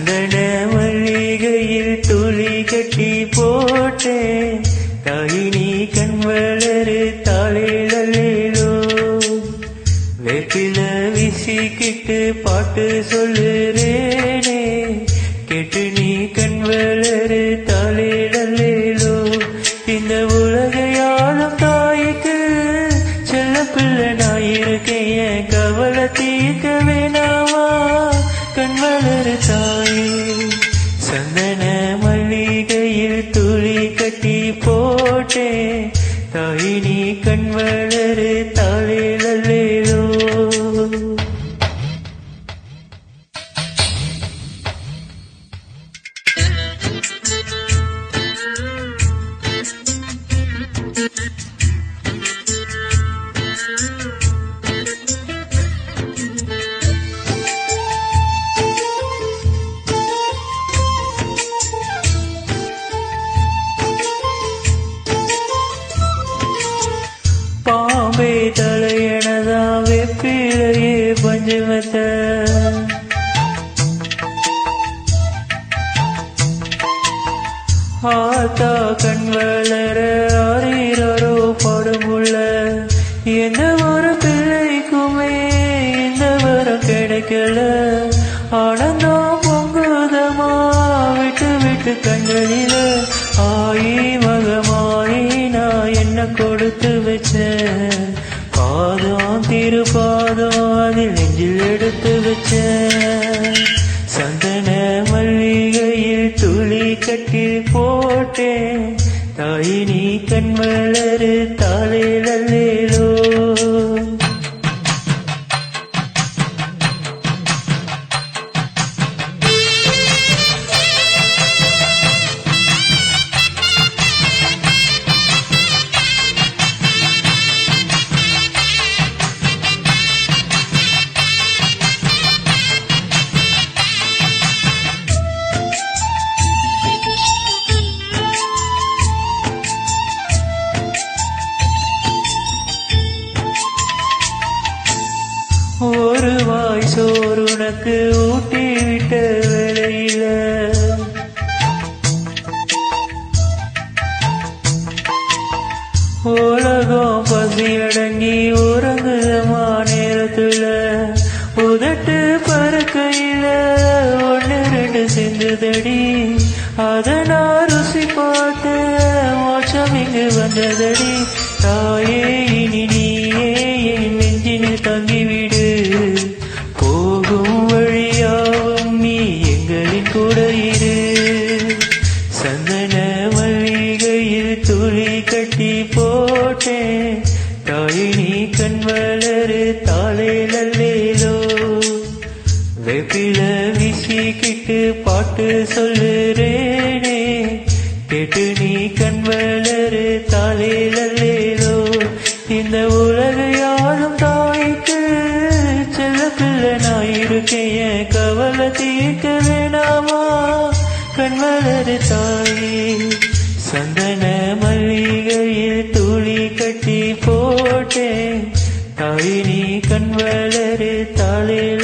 சந்தன மல்லிகையில் துளி கட்டி போட்டேன் தாயினி கண் வளரு தாளிலோ வேப்பில வீசிக்கிட்டு பாட்டு சொல்லுறேனே கேட்டு நீ கண் வளரு தாளிலோ இந்த உலகையாளும் தாய்க்கு செல்ல பிள்ளை நான் இருக்கேன் என் கவலை தீர்க்க வேணாமா கண் வளரு தாயே சந்தன மல்லிகையில் துளி கட்டி போட்டேன் தாயினி கண் வளரு தாளிலோ பாம்பே தலையணதா வெப்பிலையே பஞ்சமத்த ஆத்தா கண் வளர ஆரீரோ படுமுள்ள எந்த ஒரு பிள்ளைக்குமே இந்த வரம் கிடைக்கல ஆனந்தம் பொங்குதமா விட்டு விட்டு கண்களில ஆயி மகமாயி நான் என்ன கொடுத்து வச்சேன் பாதம் திருப்பாதம் அதில் நெஞ்சில் எடுத்து வச்சேன் சந்தன மல்லிகையில் துளி கட்டி போட்டேன் தாயினி கண் வளரு தாளிலோ ஒரு வாய் சோறு உனக்கு ஊட்டி விட்ட வேளையில உலகம் பசியடங்கி உறங்குதமா நேரத்துல உதட்டு பறக்கையில ஒன்னு ரெண்டு செஞ்சதடி அத நான் ருசி பார்த்து மோட்சம் இங்கு வந்ததடி தாயே இனி நீயே என் நெஞ்சினில் தங்கிவிடு போகும் வழியாவும் நீ எங்களின் கூட இரு சந்தன மல்லிகையில் துளி கட்டி போட்டேன் தாயினி கண் வளரு தாளிலோ வேப்பில வீசிக்கிட்டு பாட்டு சொல்லுறேனே கேட்டு நீ கண் வளரு தாளிலோ இந்த உலகையாளும் தாய்க்கு செல்ல பிள்ளை நான் இருக்கேன் என் கவலை தீர்க்க வேணாமா கண் வளரு தாயே சந்தன மல்லிகையில் துளி கட்டி போட்டேன் தாயினி கண் வளரு தாளிலோ